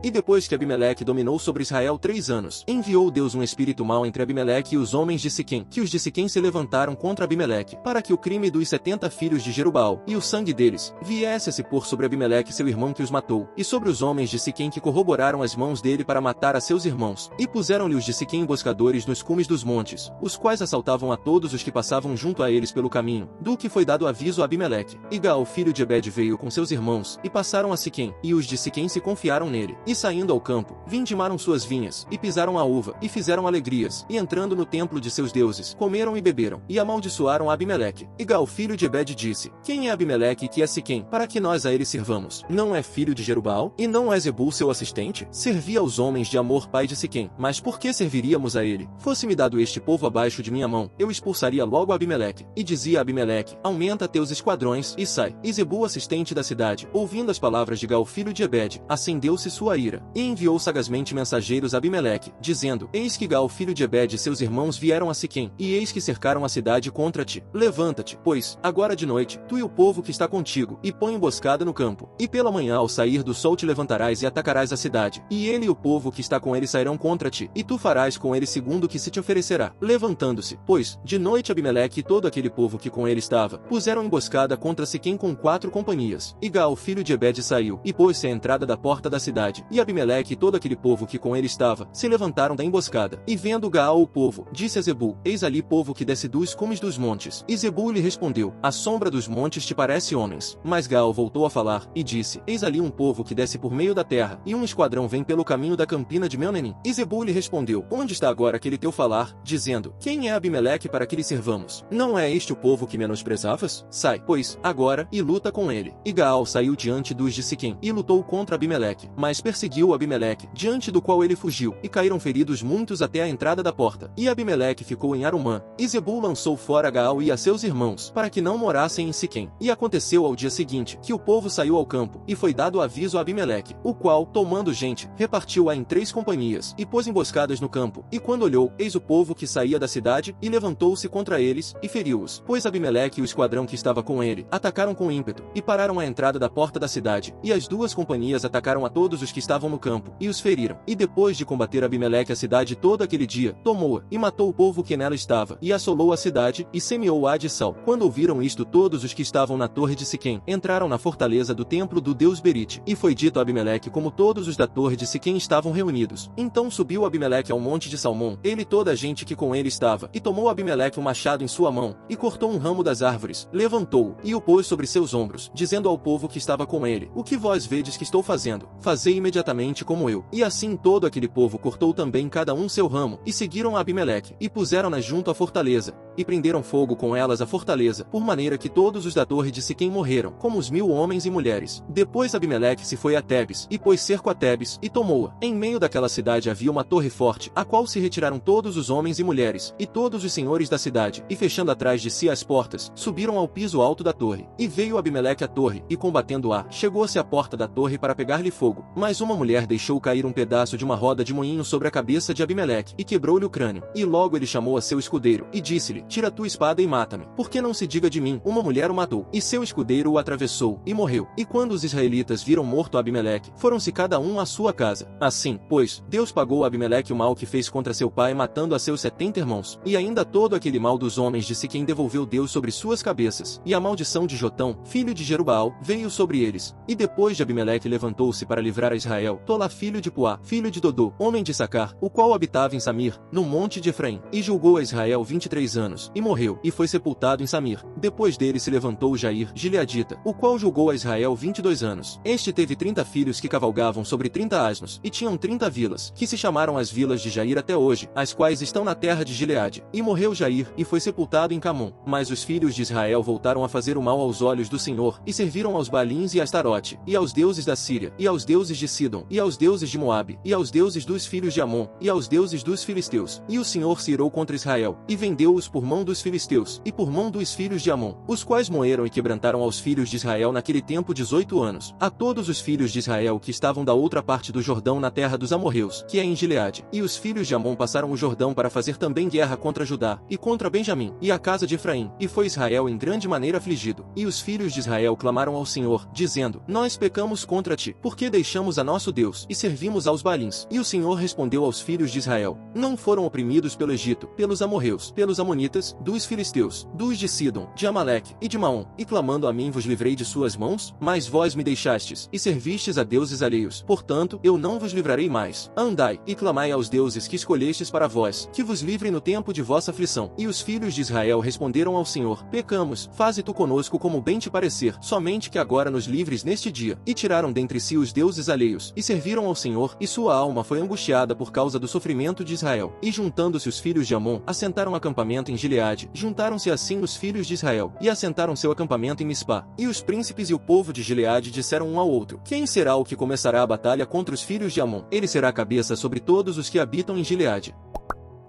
E depois que Abimeleque dominou sobre Israel 3 anos, enviou Deus um espírito mau entre Abimeleque e os homens de Siquém, que os de Siquém se levantaram contra Abimeleque, para que o crime dos 70 filhos de Jerubaal, e o sangue deles, viesse a se pôr sobre Abimeleque seu irmão que os matou, e sobre os homens de Siquém que corroboraram as mãos dele para matar a seus irmãos, e puseram-lhe os de Siquém emboscadores nos cumes dos montes, os quais assaltavam a todos os que passavam junto a eles pelo caminho, do que foi dado aviso a Abimeleque. E Gaal filho de Ebed veio com seus irmãos, e passaram a Siquém, e os de Siquém se confiaram nele, e saindo ao campo, vindimaram suas vinhas, e pisaram a uva, e fizeram alegrias, e entrando no templo de seus deuses, comeram e beberam, e amaldiçoaram a Abimeleque. E Gaal filho de Ebed disse: Quem é Abimeleque e que é Siquém, para que nós a ele sirvamos? Não é filho de Jerubaal? E não é Zebul seu assistente? Servia aos homens de Amor pai de Siquém, mas por que serviríamos a ele? Fosse-me dado este povo abaixo de minha mão, eu expulsaria logo Abimeleque. E dizia a Abimeleque: Aumenta teus esquadrões, e sai. E Zebul assistente da cidade, ouvindo as palavras de Gaal filho de Ebed, acendeu-se sua ira, e enviou sagazmente mensageiros a Abimeleque, dizendo: Eis que Gaal filho de Ebed e seus irmãos vieram a Siquém, e eis que cercaram a cidade contra ti. Levanta-te, pois, agora de noite, tu e o povo que está contigo, e põe emboscada no campo. E pela manhã ao sair do sol te levantarás e atacarás a cidade, e ele e o povo que está com ele sairão contra ti, e tu farás com ele segundo o que se te oferecerá. Levantando-se, pois, de noite Abimeleque e todo aquele povo que com ele estava, puseram emboscada contra Siquém com 4 companhias. E Gaal filho de Ebed saiu, e pôs-se à entrada da porta da cidade, e Abimeleque e todo aquele povo que com ele estava, se levantaram da emboscada. E vendo Gaal o povo, disse a Zebul: Eis ali povo que desce dos cumes dos montes. E Zebul lhe respondeu: A sombra dos montes te parece homens. Mas Gaal voltou a falar, e disse: Eis ali um povo que desce por meio da terra, e um esquadrão vem pelo caminho da campina de Meunenim. E Zebul lhe respondeu: Onde está agora aquele teu falar, dizendo: Quem é Abimeleque para que lhe servamos? Não é este o povo que menosprezavas? Sai, pois, agora, e luta com ele. E Gaal saiu diante dos de Siquém, e lutou contra Abimeleque, mas perseguiu Abimeleque, diante do qual ele fugiu, e caíram feridos muitos até a entrada da porta. E Abimeleque ficou em Arumã, e Zebul lançou fora Gaal e a seus irmãos, para que não morassem em Siquém. E aconteceu ao dia seguinte, que o povo saiu ao campo, e foi dado aviso a Abimeleque, o qual, tomando gente, repartiu-a em 3 companhias, e pôs emboscadas no campo. E quando olhou, eis o povo que saía da cidade, e levantou-se contra eles, e feriu-os. Pois Abimeleque e o esquadrão que estava com ele, atacaram com ímpeto, e pararam à entrada da porta da cidade, e as 2 companhias atacaram a todos os que estavam no campo, e os feriram. E depois de combater Abimeleque a cidade todo aquele dia, tomou-a, e matou o povo que nela estava, e assolou a cidade, e semeou-a de sal. Quando ouviram isto todos os que estavam na torre de Siquém, entraram na fortaleza do templo do deus Berite. E foi dito a Abimeleque como todos os da torre de Siquém estavam reunidos. Então subiu Abimeleque ao monte de Salmão, ele e toda a gente que com ele estava, e tomou Abimeleque um machado em sua mão, e cortou um ramo das árvores, levantou-o, e o pôs sobre seus ombros, dizendo ao povo que estava com ele: O que vós vedes que estou fazendo? Fazei imediatamente como eu. E assim todo aquele povo cortou também cada um seu ramo, e seguiram a Abimeleque, e puseram-nas junto à fortaleza, e prenderam fogo com elas a fortaleza, por maneira que todos os da torre de Siquém morreram, como os 1000 homens e mulheres. Depois Abimeleque se foi a Tebes, e pôs cerco a Tebes, e tomou-a. Em meio daquela cidade havia uma torre forte, a qual se retiraram todos os homens e mulheres, e todos os senhores da cidade, e fechando atrás de si as portas, subiram ao piso alto da torre. E veio Abimeleque à torre, e combatendo-a, chegou-se à porta da torre para pegar-lhe fogo. Mas uma mulher deixou cair um pedaço de uma roda de moinho sobre a cabeça de Abimeleque, e quebrou-lhe o crânio. E logo ele chamou a seu escudeiro, e disse-lhe: Tira a tua espada e mata-me, porque não se diga de mim, uma mulher o matou. E seu escudeiro o atravessou, e morreu. E quando os israelitas viram morto Abimeleque, foram-se cada um à sua casa. Assim, pois, Deus pagou a Abimeleque o mal que fez contra seu pai, matando a seus 70 irmãos. E ainda todo aquele mal dos homens de Siquém devolveu Deus sobre suas cabeças. E a maldição de Jotão, filho de Jerubaal, veio sobre eles. E depois de Abimeleque levantou-se para livrar a Israel Tolá filho de Puá, filho de Dodô, homem de Sacar, o qual habitava em Samir, no monte de Efraim. E julgou a Israel 23 anos, e morreu, e foi sepultado em Samir. Depois dele se levantou Jair, gileadita, o qual julgou a Israel 22 anos. Este teve 30 filhos que cavalgavam sobre 30 asnos, e tinham 30 vilas, que se chamaram as vilas de Jair até hoje, as quais estão na terra de Gileade. E morreu Jair, e foi sepultado em Camon. Mas os filhos de Israel voltaram a fazer o mal aos olhos do Senhor, e serviram aos Balins e a Astarote, e aos deuses da Síria, e aos deuses de Sidom, e aos deuses de Moabe, e aos deuses dos filhos de Amon, e aos deuses dos filisteus. E o Senhor se irou contra Israel, e vendeu-os por mão dos filisteus, e por mão dos filhos de Amon, os quais moeram e quebrantaram aos filhos de Israel naquele tempo 18 anos, a todos os filhos de Israel que estavam da outra parte do Jordão na terra dos amorreus, que é em Gileade. E os filhos de Amon passaram o Jordão para fazer também guerra contra Judá, e contra Benjamim, e a casa de Efraim, e foi Israel em grande maneira afligido. E os filhos de Israel clamaram ao Senhor, dizendo: Nós pecamos contra ti, porque deixamos a nossa nosso Deus, e servimos aos Baalins. E o Senhor respondeu aos filhos de Israel: não foram oprimidos pelo Egito, pelos amorreus, pelos amonitas, dos filisteus, dos de Sidom, de Amaleque e de Maom, e clamando a mim vos livrei de suas mãos? Mas vós me deixastes, e servistes a deuses alheios. Portanto, eu não vos livrarei mais. Andai, e clamai aos deuses que escolhestes para vós, que vos livrem no tempo de vossa aflição. E os filhos de Israel responderam ao Senhor: pecamos, faze tu conosco como bem te parecer, somente que agora nos livres neste dia. E tiraram dentre si os deuses alheios, e serviram ao Senhor, e sua alma foi angustiada por causa do sofrimento de Israel. E juntando-se os filhos de Amon, assentaram acampamento em Gileade. Juntaram-se assim os filhos de Israel, e assentaram seu acampamento em Mispá. E os príncipes e o povo de Gileade disseram um ao outro: quem será o que começará a batalha contra os filhos de Amon? Ele será cabeça sobre todos os que habitam em Gileade.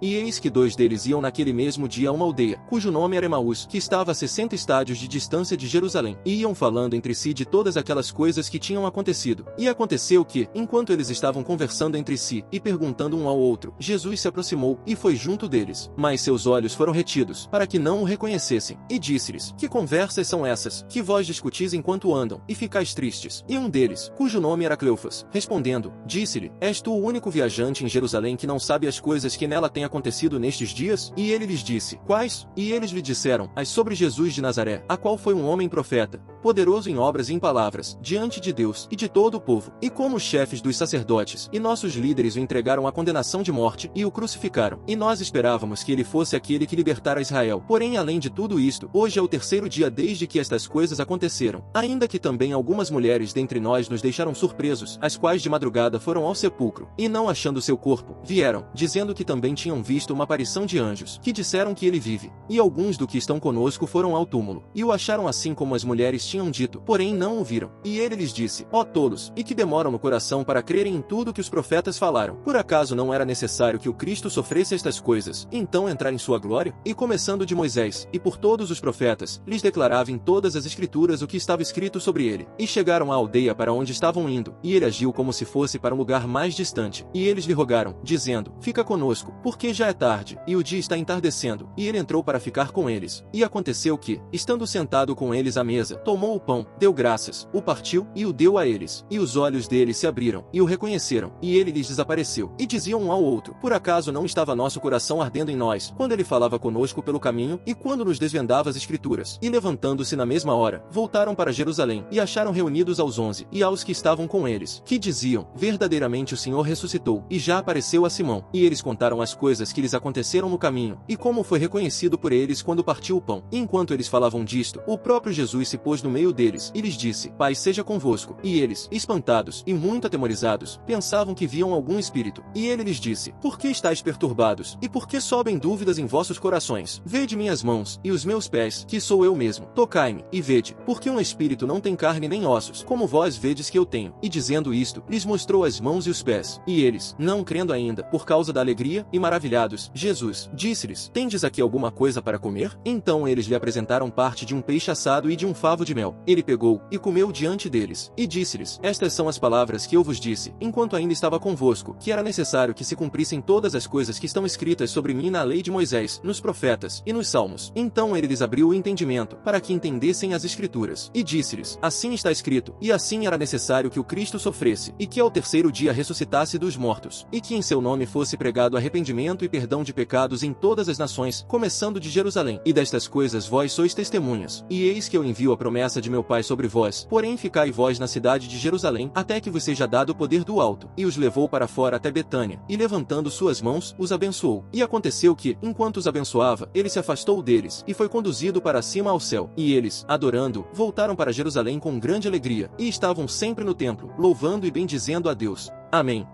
E eis que 2 deles iam naquele mesmo dia a uma aldeia, cujo nome era Emaús, que estava a 60 estádios de distância de Jerusalém, e iam falando entre si de todas aquelas coisas que tinham acontecido. E aconteceu que, enquanto eles estavam conversando entre si, e perguntando um ao outro, Jesus se aproximou, e foi junto deles. Mas seus olhos foram retidos, para que não o reconhecessem. E disse-lhes: que conversas são essas, que vós discutis enquanto andam, e ficais tristes? E um deles, cujo nome era Cleofas, respondendo, disse-lhe: és tu o único viajante em Jerusalém que não sabe as coisas que nela têm acontecido nestes dias? E ele lhes disse: quais? E eles lhe disseram: as sobre Jesus de Nazaré, a qual foi um homem profeta, poderoso em obras e em palavras, diante de Deus e de todo o povo. E como os chefes dos sacerdotes e nossos líderes o entregaram à condenação de morte e o crucificaram. E nós esperávamos que ele fosse aquele que libertara Israel. Porém, além de tudo isto, hoje é o 3º dia desde que estas coisas aconteceram. Ainda que também algumas mulheres dentre nós nos deixaram surpresos, as quais de madrugada foram ao sepulcro, e não achando seu corpo, vieram, dizendo que também tinham visto uma aparição de anjos, que disseram que ele vive. E alguns do que estão conosco foram ao túmulo, e o acharam assim como as mulheres tinham dito, porém não o viram. E ele lhes disse: ó tolos, e que demoram no coração para crerem em tudo que os profetas falaram. Por acaso não era necessário que o Cristo sofresse estas coisas, e então entrar em sua glória? E começando de Moisés, e por todos os profetas, lhes declarava em todas as escrituras o que estava escrito sobre ele. E chegaram à aldeia para onde estavam indo, e ele agiu como se fosse para um lugar mais distante. E eles lhe rogaram, dizendo: fica conosco, porque já é tarde, e o dia está entardecendo. E ele entrou para ficar com eles. E aconteceu que, estando sentado com eles à mesa, tomou o pão, deu graças, o partiu, e o deu a eles. E os olhos deles se abriram, e o reconheceram, e ele lhes desapareceu. E diziam um ao outro: por acaso não estava nosso coração ardendo em nós, quando ele falava conosco pelo caminho, e quando nos desvendava as escrituras? E levantando-se na mesma hora, voltaram para Jerusalém, e acharam reunidos aos 11, e aos que estavam com eles, que diziam: verdadeiramente o Senhor ressuscitou, e já apareceu a Simão. E eles contaram as coisas que lhes aconteceram no caminho, e como foi reconhecido por eles quando partiu o pão. E enquanto eles falavam disto, o próprio Jesus se pôs no meio deles, e lhes disse: paz seja convosco. E eles, espantados, e muito atemorizados, pensavam que viam algum espírito. E ele lhes disse: por que estáis perturbados? E por que sobem dúvidas em vossos corações? Vede minhas mãos, e os meus pés, que sou eu mesmo. Tocai-me, e vede, porque um espírito não tem carne nem ossos, como vós vedes que eu tenho. E dizendo isto, lhes mostrou as mãos e os pés. E eles, não crendo ainda, por causa da alegria, e maravilhados, Jesus disse-lhes: tendes aqui alguma coisa para comer? Então eles lhe apresentaram parte de um peixe assado e de um favo de mel. Ele pegou, e comeu diante deles. E disse-lhes: estas são as palavras que eu vos disse, enquanto ainda estava convosco, que era necessário que se cumprissem todas as coisas que estão escritas sobre mim na lei de Moisés, nos profetas, e nos salmos. Então ele lhes abriu o entendimento, para que entendessem as escrituras. E disse-lhes: assim está escrito, e assim era necessário que o Cristo sofresse, e que ao 3º dia ressuscitasse dos mortos, e que em seu nome fosse pregado arrependimento e perdão de pecados em todas as nações, começando de Jerusalém. E destas coisas vós sois testemunhas. E eis que eu envio a promessa de meu Pai sobre vós, porém ficai vós na cidade de Jerusalém, até que vos seja dado o poder do alto. E os levou para fora até Betânia, e levantando suas mãos, os abençoou. E aconteceu que, enquanto os abençoava, ele se afastou deles, e foi conduzido para cima ao céu. E eles, adorando, voltaram para Jerusalém com grande alegria, e estavam sempre no templo, louvando e bendizendo a Deus. Amém.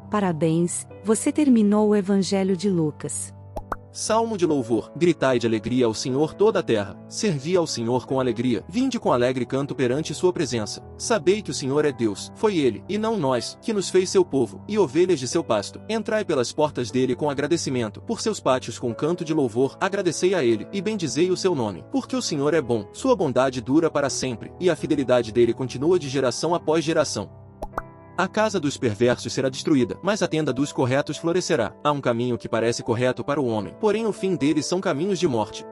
Parabéns, você terminou o Evangelho de Lucas. Salmo de louvor. Gritai de alegria ao Senhor toda a terra. Servi ao Senhor com alegria. Vinde com alegre canto perante sua presença. Sabei que o Senhor é Deus. Foi ele, e não nós, que nos fez seu povo, e ovelhas de seu pasto. Entrai pelas portas dele com agradecimento. Por seus pátios com canto de louvor. Agradecei a ele, e bendizei o seu nome. Porque o Senhor é bom. Sua bondade dura para sempre, e a fidelidade dele continua de geração após geração. A casa dos perversos será destruída, mas a tenda dos corretos florescerá. Há um caminho que parece correto para o homem, porém o fim deles são caminhos de morte.